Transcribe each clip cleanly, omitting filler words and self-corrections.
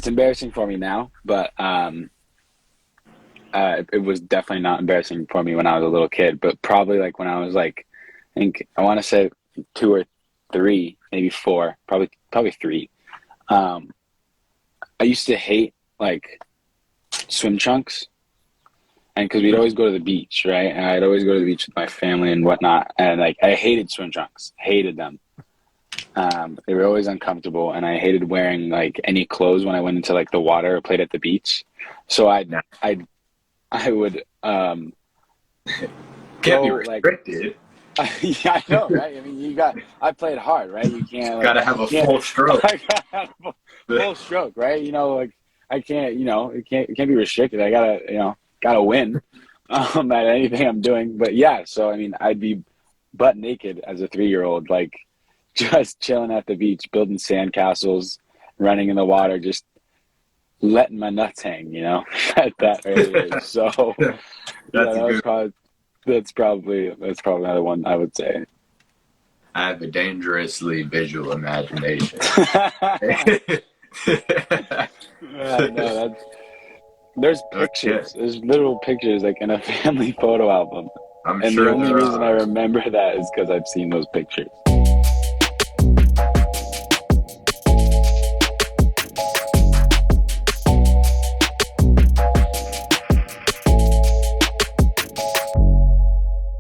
it's embarrassing for me now, but it was definitely not embarrassing for me when I was a little kid. But probably like when I was like, I think I want to say 2 or 3, maybe 4, probably 3. Um, I used to hate like swim trunks, and because we'd always go to the beach, right? And I'd always go to the beach with my family and whatnot, and like I hated swim trunks, hated them. They were always uncomfortable, and I hated wearing like any clothes when I went into like the water or played at the beach. So Yeah. I would Can't be go like restricted. yeah, I know, right? I mean, I played hard, right? You can't Got like to have you a can't full stroke. I got full stroke, right? Like I can't, it can't be restricted. I gotta win at anything I'm doing. But yeah, so I mean, I'd be butt naked as a 3-year-old, like just chilling at the beach, building sandcastles, running in the water, just letting my nuts hang, at that early age. So yeah, That's a good. that's probably another one I would say. I have a dangerously visual imagination. Yeah, no, there's Okay. pictures. There's literal pictures like in a family photo album. I'm And the sure only there reason I are. remember that is because I've seen those pictures.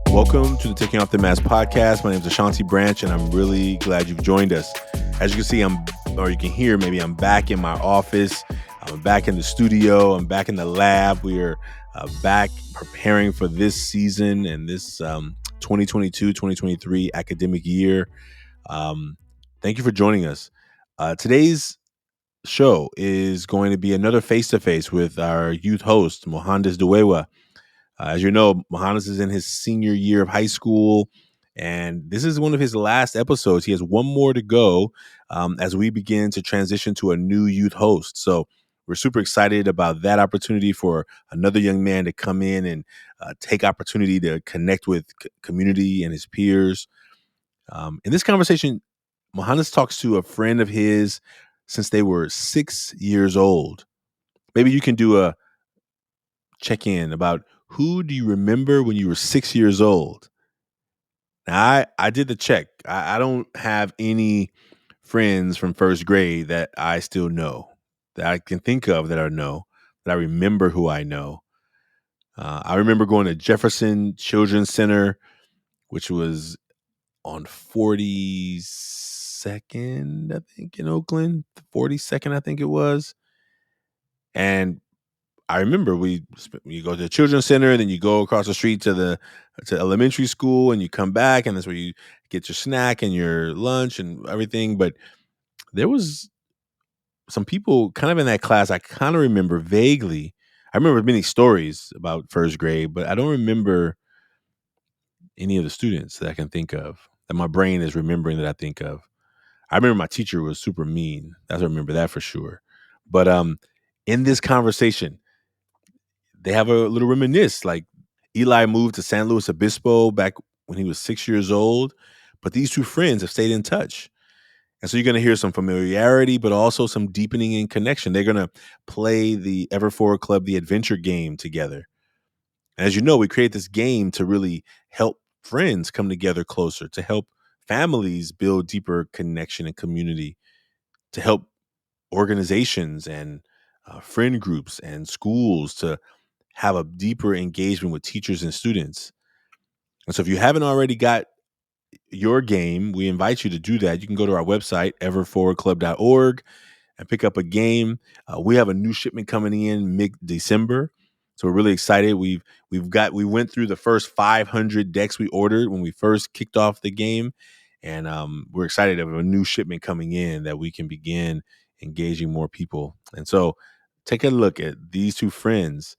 Welcome to the Taking Off the Mask podcast. My name is Ashanti Branch, and I'm really glad you've joined us. As you can see, you can hear, maybe I'm back in my office. I'm back in the studio. I'm back in the lab. We are back preparing for this season and this 2022-2023 academic year. Thank you for joining us. Today's show is going to be another face-to-face with our youth host, Mohandas and Julian. As you know, Mohandas is in his senior year of high school, and this is one of his last episodes. He has one more to go as we begin to transition to a new youth host. So we're super excited about that opportunity for another young man to come in and take opportunity to connect with community and his peers. In this conversation, Mohandas talks to a friend of his since they were 6 years old. Maybe you can do a check in about who do you remember when you were 6 years old? Now, I did the check. I don't have any friends from first grade that I still know, that I can think of that I know, that I remember who I know. I remember going to Jefferson Children's Center, which was on 42nd, I think, in Oakland. 42nd, I think it was. And I remember you go to the children's center, and then you go across the street to elementary school, and you come back, and that's where you get your snack and your lunch and everything. But there was some people kind of in that class I kind of remember vaguely. I remember many stories about first grade, but I don't remember any of the students that I can think of that my brain is remembering that I think of. I remember my teacher was super mean. I remember that for sure. But in this conversation, they have a little reminisce. Like Eli moved to San Luis Obispo back when he was 6 years old, but these two friends have stayed in touch. And so you're going to hear some familiarity, but also some deepening in connection. They're going to play the Ever Forward Club, the adventure game together. And as you know, we create this game to really help friends come together closer, to help families build deeper connection and community, to help organizations and friend groups and schools to have a deeper engagement with teachers and students. And so if you haven't already got your game, we invite you to do that. You can go to our website, everforwardclub.org, and pick up a game. We have a new shipment coming in mid-December. So we're really excited. We went through the first 500 decks we ordered when we first kicked off the game. And we're excited of a new shipment coming in that we can begin engaging more people. And so take a look at these two friends,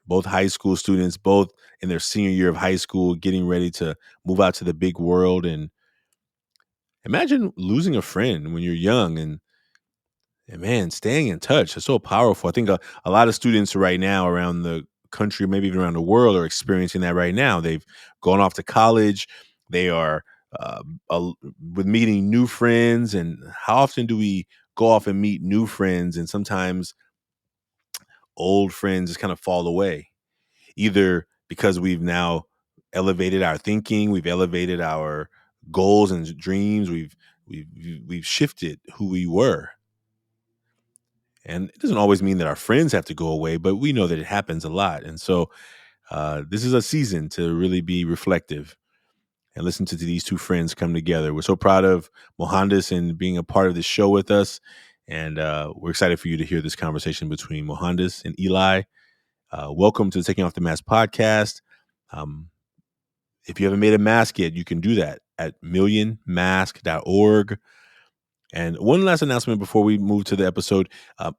both high school students, both in their senior year of high school, getting ready to move out to the big world. And imagine losing a friend when you're young and man, staying in touch is so powerful. I think a lot of students right now around the country, maybe even around the world, are experiencing that right now. They've gone off to college. They are with meeting new friends. And how often do we go off and meet new friends, and sometimes old friends just kind of fall away, either because we've now elevated our thinking, we've elevated our goals and dreams, we've shifted who we were. And it doesn't always mean that our friends have to go away, but we know that it happens a lot. And so this is a season to really be reflective and listen to these two friends come together. We're so proud of Mohandas and being a part of this show with us. And we're excited for you to hear this conversation between Mohandas and Eli. Welcome to the Taking Off the Mask podcast. If you haven't made a mask yet, you can do that at millionmask.org. And one last announcement before we move to the episode.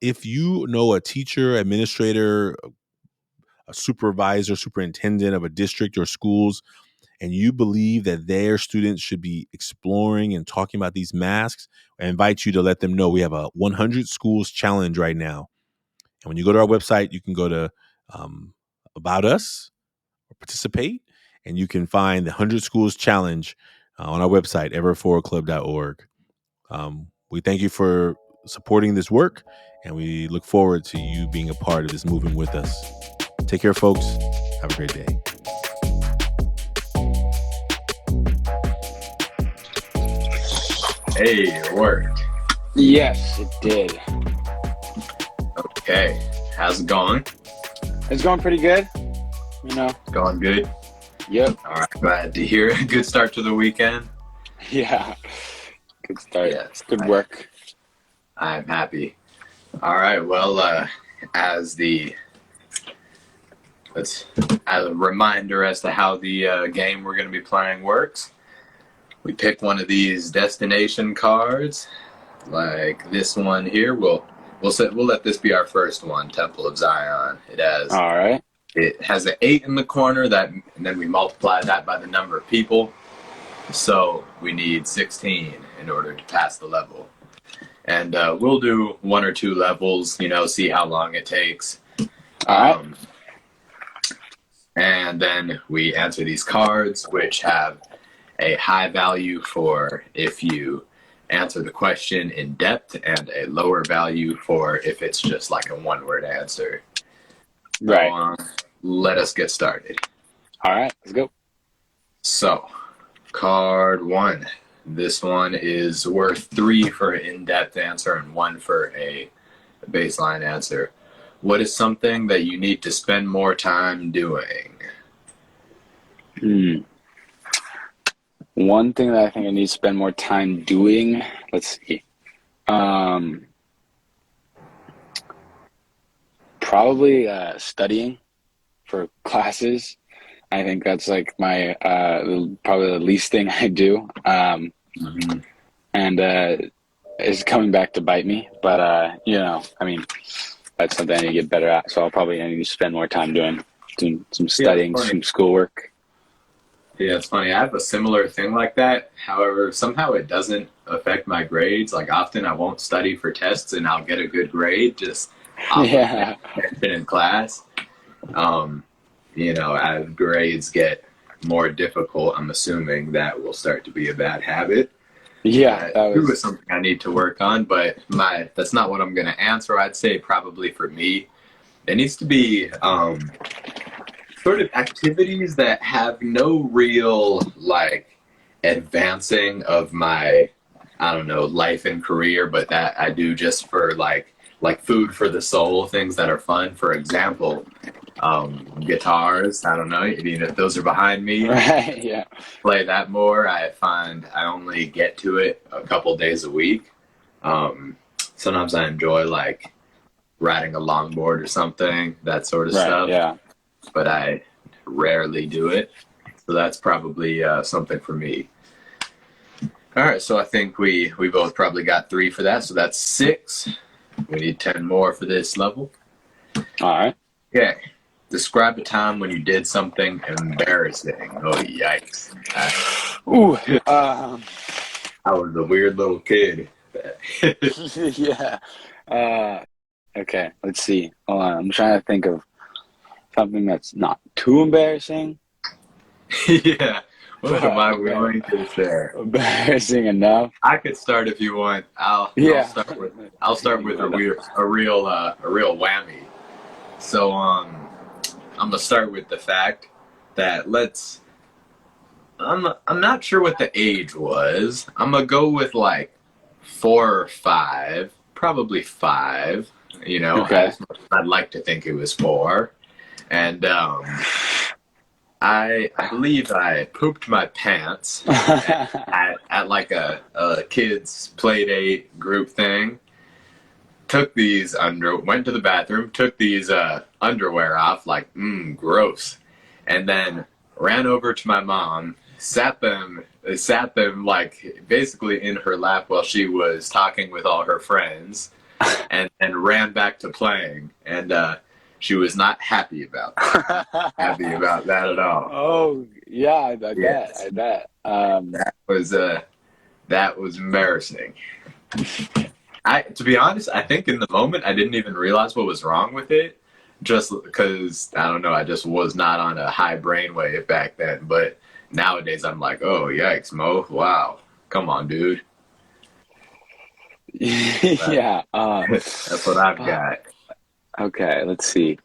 If you know a teacher, administrator, a supervisor, superintendent of a district or schools, and you believe that their students should be exploring and talking about these masks, I invite you to let them know we have a 100 schools challenge right now. And when you go to our website, you can go to About Us or Participate, and you can find the 100 schools challenge on our website, ever4club.org. We thank you for supporting this work, and we look forward to you being a part of this movement with us. Take care, folks. Have a great day. Hey, it worked. Yes, it did. Okay, how's it going? It's going pretty good. You know. Going good? Yep. All right, glad to hear it. Good start to the weekend. Yeah. Good start. Yes, Good work. I'm happy. All right, well, as a reminder as to how the game we're going to be playing works, we pick one of these destination cards, like this one here. We'll let this be our first one, Temple of Zion. All right. It has an 8 in the corner, and then we multiply that by the number of people. So we need 16 in order to pass the level. And we'll do 1 or 2 levels, see how long it takes. All right. And then we answer these cards, which have a high value for if you answer the question in depth and a lower value for if it's just like a one-word answer. Right. So, let us get started. All right, let's go. So, card 1. This one is worth 3 for an in-depth answer and 1 for a baseline answer. What is something that you need to spend more time doing? One thing that I think I need to spend more time doing, let's see. Probably studying for classes. I think that's like my probably the least thing I do. And it's coming back to bite me. But that's something I need to get better at. So I'll probably need to spend more time doing some studying, some schoolwork. Yeah, it's funny. I have a similar thing like that. However, somehow it doesn't affect my grades. Like often I won't study for tests and I'll get a good grade. Just Yeah. attention in class. As grades get more difficult, I'm assuming that will start to be a bad habit. Yeah, that was something I need to work on, but that's not what I'm going to answer. I'd say probably for me, it needs to be sort of activities that have no real advancing of my, life and career, but that I do just for like food for the soul, things that are fun. For example, guitars. I don't know, if those are behind me. Right, yeah. Play that more. I find I only get to it a couple days a week. Sometimes I enjoy riding a longboard or something, that sort of stuff. Yeah. But I rarely do it. So that's probably something for me. All right, so I think we both probably got 3 for that. So that's 6. We need 10 more for this level. All right. Okay. Describe a time when you did something embarrassing. Oh, yikes. Ooh. I was a weird little kid. Yeah. Okay, let's see. Hold on. I'm trying to think of something that's not too embarrassing. Yeah. What am I willing to share? Embarrassing enough. I could start if you want. Yeah. I'll start with a real whammy. So I'm gonna start with the fact that I'm not sure what the age was. I'm gonna go with like 4 or 5, probably 5. Okay. As much as I'd like to think it was 4. And I believe I pooped my pants at like a kids play date group thing. Went to the bathroom, took these underwear off, like gross, and then ran over to my mom, sat them like basically in her lap while she was talking with all her friends, and ran back to playing. And she was not happy about that at all. Oh yeah, I bet. Yes. I bet. That was embarrassing. To be honest, I think in the moment I didn't even realize what was wrong with it, just because I don't know. I just was not on a high brainwave back then. But nowadays I'm like, oh yikes, Mo! Wow, come on, dude. Yeah. That's what I've got. Okay, let's see.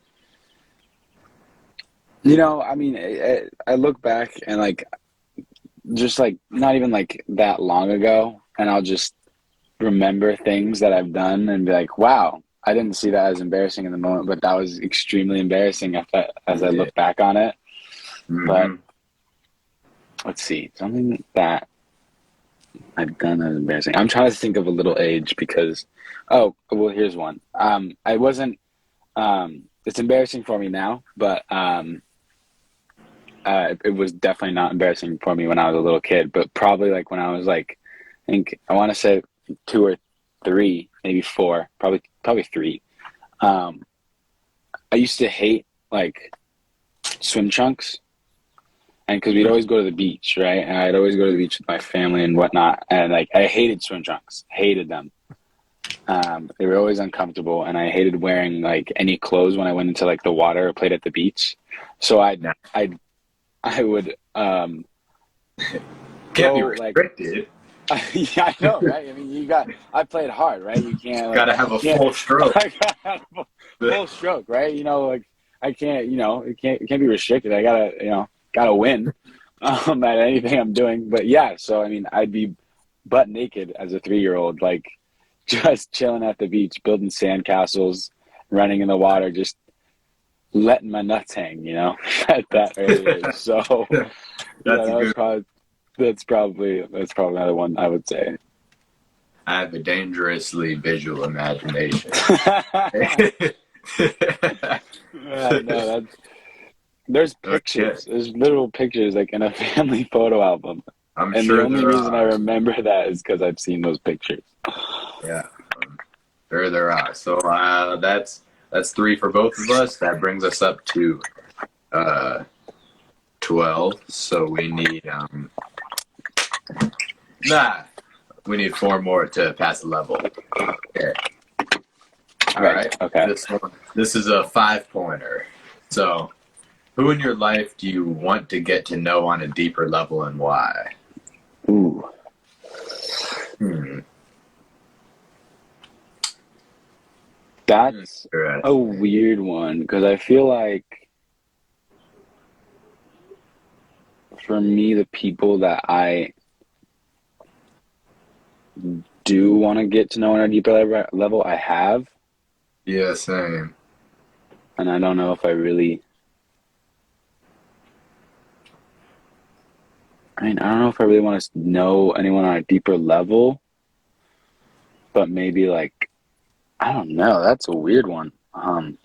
I mean, I look back and like, just like not even like that long ago, and I'll just remember things that I've done and be like, wow, I didn't see that as embarrassing in the moment, but that was extremely embarrassing as I look back on it. Mm-hmm. But let's see, something that I've done that was embarrassing. I'm trying to think of a little age because, here's one. I wasn't. It's embarrassing for me now, but it was definitely not embarrassing for me when I was a little kid. But probably like when I was like, I want to say 2 or 3, maybe 4, probably 3. I used to hate like swim trunks, and because we'd always go to the beach, right? And I'd always go to the beach with my family and whatnot, and like I hated swim trunks, hated them. They were always uncomfortable, and I hated wearing like any clothes when I went into like the water or played at the beach. So I would Can't go, be restricted. yeah, I know, right? I mean, I played hard, right? You can't. Gotta have a full stroke. Full stroke, right? Like I can't. It can't be restricted. I gotta win at anything I'm doing. But yeah, so I mean, I'd be butt naked as a 3-year-old, like just chilling at the beach, building sandcastles, running in the water, just letting my nuts hang, at that early age. So that's probably another one I would say. I have a dangerously visual imagination. No, there's pictures. Okay. There's literal pictures like in a family photo album. I'm and sure the only reason I remember that is because I've seen those pictures. Yeah, sure there are. So that's 3 for both of us. That brings us up to 12. So we need we need 4 more to pass the level. Okay. All right. Okay. This is a 5-pointer. So, who in your life do you want to get to know on a deeper level, and why? Ooh. That's a weird one because I feel like for me, the people that I do want to get to know on a deeper level, I have. Yeah, same. And I don't know if I really. I don't know if I really want to know anyone on a deeper level, but maybe like, I don't know. That's a weird one.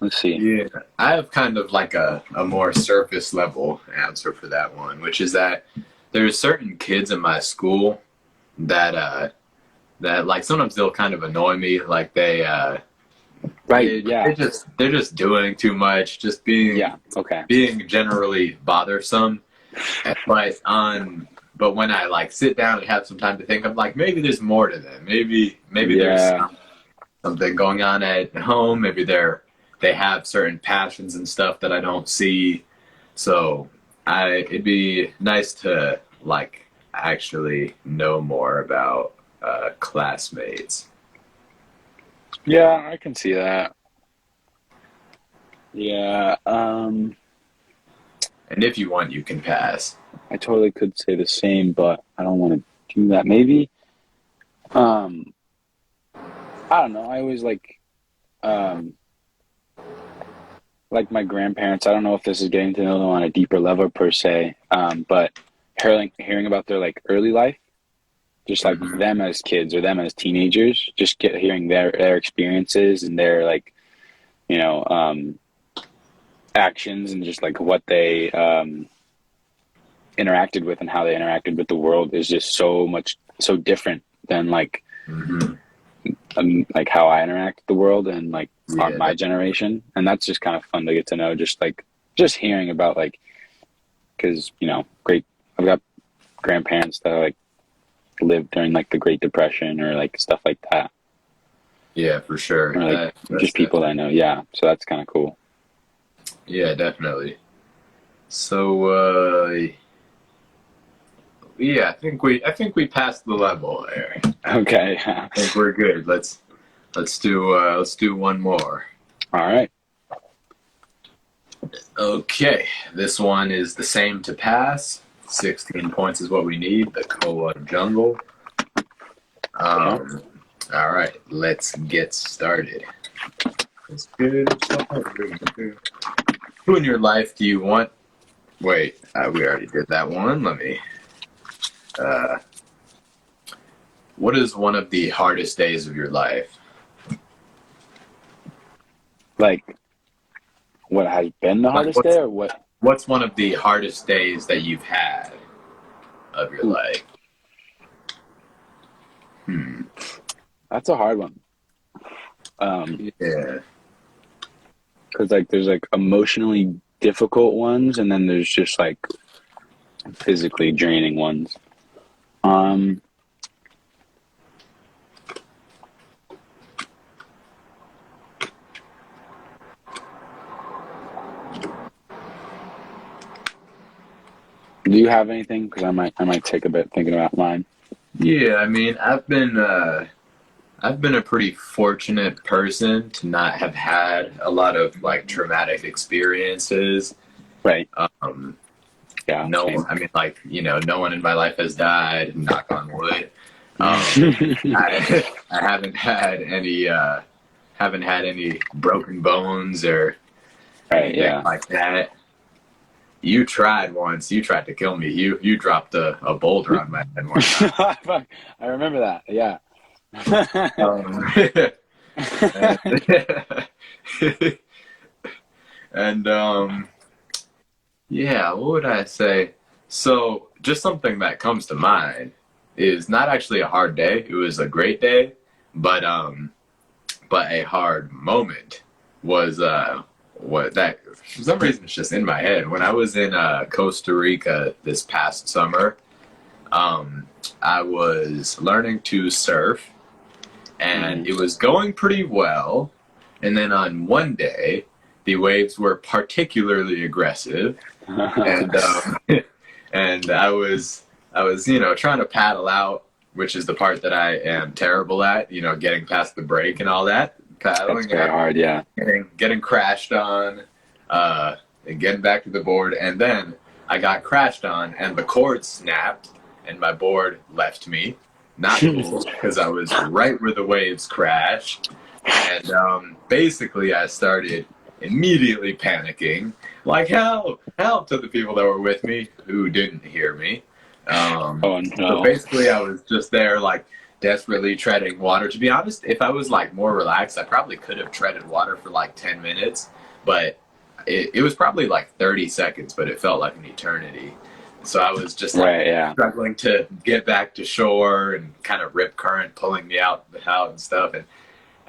Let's see. Yeah, I have kind of like a more surface level answer for that one, which is that there's certain kids in my school that like sometimes they'll kind of annoy me, like they're just doing too much, just being generally bothersome. But when I like sit down and have some time to think, I'm like, maybe there's more to them. Maybe there's something going on at home. Maybe they have certain passions and stuff that I don't see. So it'd be nice to like actually know more about classmates. Yeah, I can see that. Yeah, And if you want, you can pass. I totally could say the same, but I don't want to do that. Maybe, um, I don't know. I always um, like my grandparents. I don't know if this is getting to know them on a deeper level per se, but hearing about their like early life, just like Hmm. them as kids or them as teenagers, just hearing their experiences and their like you know actions and just like what they interacted with and how they interacted with the world is just so different than Hmm. like how I interact with the world and like Yeah, my generation, and that's just kind of fun to get to know. Just hearing about like because great. I've got grandparents that like lived during like the Great Depression or like stuff like that, yeah, for sure. or like That's just people that I definitely, know. Yeah, so that's kind of cool. yeah, definitely. So, yeah, I think we passed the level there. Okay, I think we're good. Let's do one more. all right. Okay, this one is the same to pass. 16 points is what we need. The Koa Jungle. Okay. Um, all right, let's get started. Let's get started. Who in your life do you want? Wait, we already did that one. Let me. Uh, what is one of the hardest days of your life? Like, what has been the Like, hardest day, what's or what? what's one of the hardest days that you've had of your Ooh, life? Hmm. that's a hard one. Yeah. Because like there's like emotionally difficult ones, and then there's just like physically draining ones. Um, do you have anything? Because I might take a bit thinking about mine. Yeah, I mean, I've been a pretty fortunate person to not have had a lot of like traumatic experiences. Right. Um, Yeah. no, Same. I mean, like, no one in my life has died. Knock on wood. Um, I haven't had any broken bones or Right. anything Yeah. like that. You tried once. You tried to kill me. You dropped a boulder on my head one time. Fuck, I remember that. Yeah. Um, and and yeah, what would I say? So, just something that comes to mind is not actually a hard day. It was a great day, but a hard moment was what that for some reason it's just in my head. When I was in Costa Rica this past summer, um, I was learning to surf, and Mhm. it was going pretty well. And then on one day, the waves were particularly aggressive, and and I was trying to paddle out, which is the part that I am terrible at. Getting past the break and all that, That's paddling very out, hard. Yeah. getting crashed on, uh, and getting back to the board, and then I got crashed on, and the cord snapped, and my board left me. Not cool, because I was right where the waves crashed, and basically I started immediately panicking, like help, help to the people that were with me who didn't hear me. Oh So no. basically, I was just there, like desperately treading water. To be honest, if I was like more relaxed, I probably could have treaded water for like 10 minutes, but it was probably like 30 seconds, but it felt like an eternity. So I was just like Right. Yeah. struggling to get back to shore and kind of rip current pulling me out and stuff. And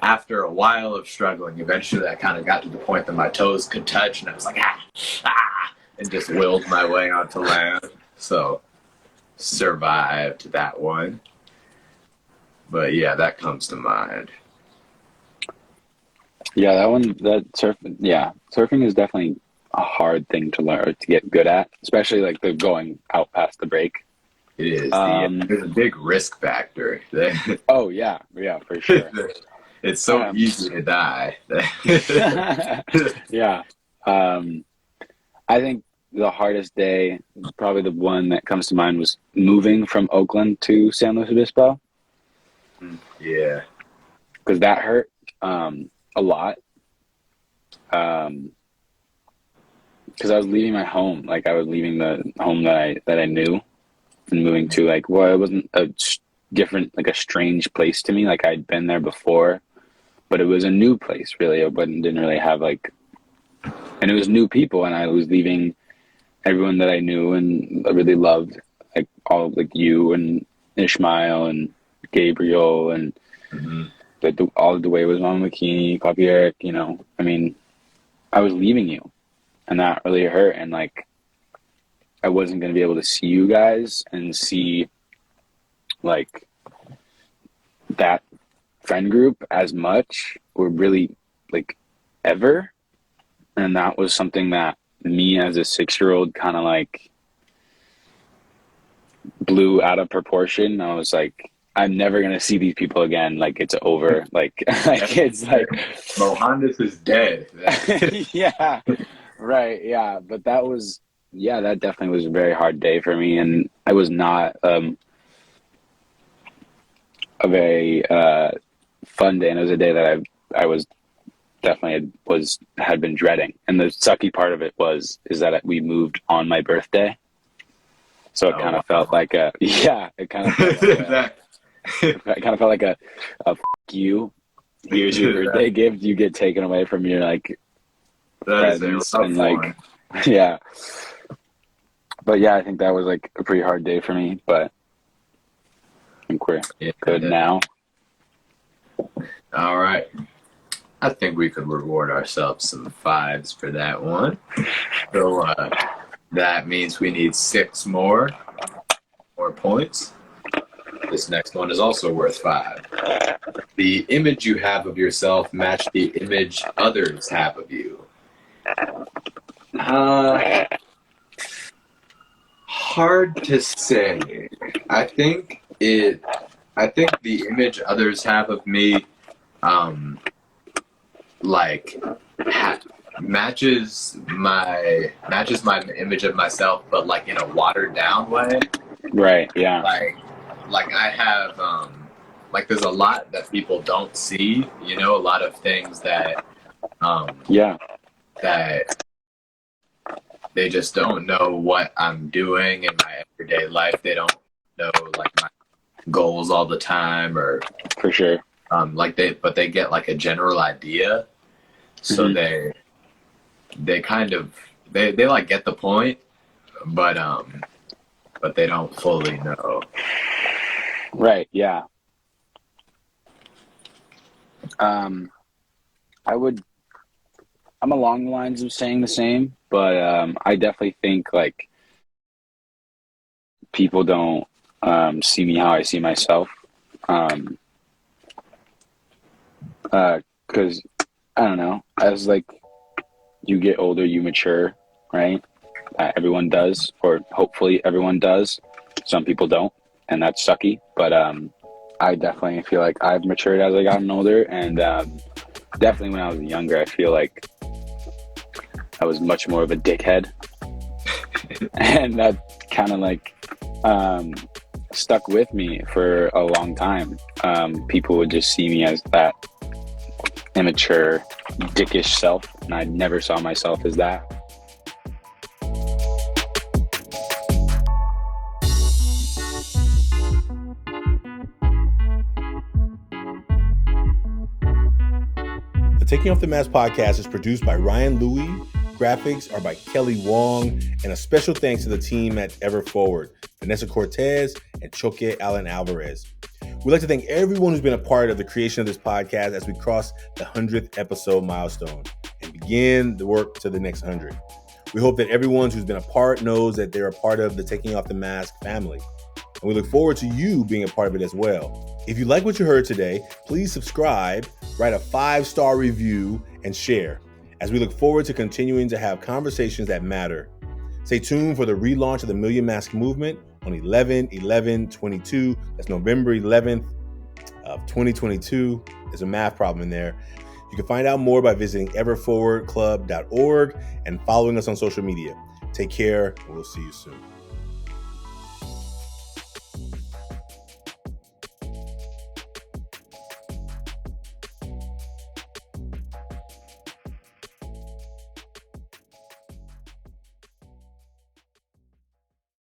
after a while of struggling, eventually I kind of got to the point that my toes could touch, and I was like, and just willed my way onto land. So survived that one. But yeah, that comes to mind. Yeah. That one. That surfing. Yeah. Surfing is definitely a hard thing to learn or to get good at, especially like the going out past the break. It is. Um, There's a big risk factor. oh yeah, for sure. It's so easy to die. Yeah. I think the hardest day, probably the one that comes to mind, was moving from Oakland to San Luis Obispo, Yeah. because that hurt a lot. Because I was leaving my home, like I was leaving the home that I knew, and moving to it wasn't a different, like a strange place to me. Like I'd been there before, but it was a new place. Really, didn't really have and it was new people, and I was leaving everyone that I knew and I really loved, like all like you and Ishmael and Gabriel and all the way was Mama McKinney, Copy Eric. I mean, I was leaving you, and that really hurt. And like, I wasn't going to be able to see you guys and see like that friend group as much, or really like ever. And that was something that me as a 6-year-old kind of like blew out of proportion. I was like, I'm never going to see these people again. Like it's over. Like it's like Mohandas is dead. yeah, right. Yeah. But that definitely was a very hard day for me. And I was not a very fun day. And it was a day that I was definitely had been dreading. And the sucky part of it is that we moved on my birthday. So it kind of felt like it kind of felt like a f you. Here's your birthday gift. You get taken away from your like friends and like yeah. But yeah, I think that was like a pretty hard day for me. But I think we're good now. All right. I think we could reward ourselves some 5s for that one. So that means we need 6 more points. This next one is also worth 5. The image you have of yourself match the image others have of you. Hard to say. I think the image others have of me matches my image of myself, but like in a watered down way. Right. Yeah. Like I have like there's a lot that people don't see. A lot of things that that they just don't know what I'm doing in my everyday life. They don't know like my goals all the time, or for sure. But they get like a general idea. So they kind of they like get the point, but they don't fully know. Right. Yeah. I'm along the lines of saying the same, but I definitely think like people don't see me how I see myself. Because I don't know, as like you get older, you mature, right? Everyone does, or hopefully everyone does. Some people don't, and that's sucky. But I definitely feel like I've matured as I gotten older, and definitely when I was younger, I feel like I was much more of a dickhead, and that kind of like stuck with me for a long time. People would just see me as that immature, dickish self, and I never saw myself as that. The Taking Off the Mask podcast is produced by Ryan Louie. Graphics are by Kelly Wong, and a special thanks to the team at Ever Forward, Vanessa Cortez and Choque Allen Alvarez. We'd like to thank everyone who's been a part of the creation of this podcast as we cross the 100th episode milestone and begin the work to the next 100. We hope that everyone who's been a part knows that they're a part of the Taking Off the Mask family. And we look forward to you being a part of it as well. If you like what you heard today, please subscribe, write a 5-star review, and share, as we look forward to continuing to have conversations that matter. Stay tuned for the relaunch of the Million Mask Movement, on 11/11/22. That's November 11th of 2022. There's a math problem in there. You can find out more by visiting everforwardclub.org and following us on social media. Take care, and we'll see you soon.